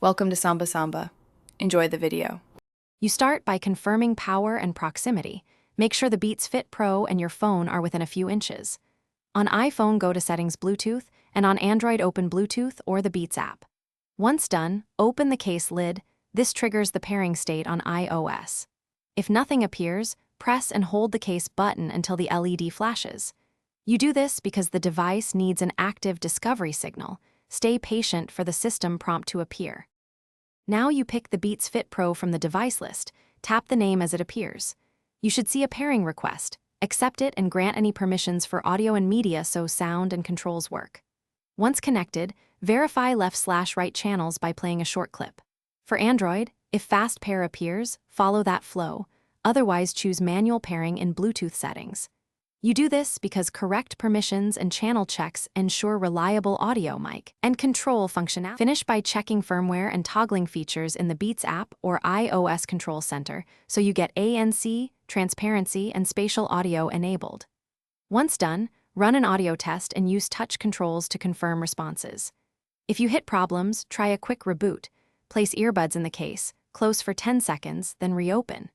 Welcome to Samba Samba. Enjoy the video. You start by confirming power and proximity. Make sure the Beats Fit Pro and your phone are within a few inches. On iPhone, go to Settings Bluetooth, and on Android, open Bluetooth or the Beats app. Once done, open the case lid. This triggers the pairing state on iOS. If nothing appears, press and hold the case button until the LED flashes. You do this because the device needs an active discovery signal. Stay patient for the system prompt to appear. Now you pick the Beats Fit Pro from the device list. Tap the name as it appears. You should see a pairing request. Accept it and grant any permissions for audio and media so sound and controls work. Once connected, verify left/right channels by playing a short clip. For Android, if fast pair appears, follow that flow. Otherwise, choose manual pairing in Bluetooth settings. You do this because correct permissions and channel checks ensure reliable audio, mic, and control functionality. Finish by checking firmware and toggling features in the Beats app or iOS Control Center so you get ANC, transparency, and spatial audio enabled. Once done, run an audio test and use touch controls to confirm responses. If you hit problems, try a quick reboot. Place earbuds in the case, close for 10 seconds, then reopen.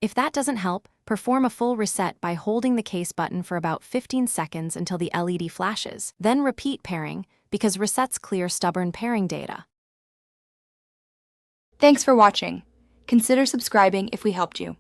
If that doesn't help, perform a full reset by holding the case button for about 15 seconds until the LED flashes. Then repeat pairing, because resets clear stubborn pairing data. Thanks for watching. Consider subscribing if we helped you.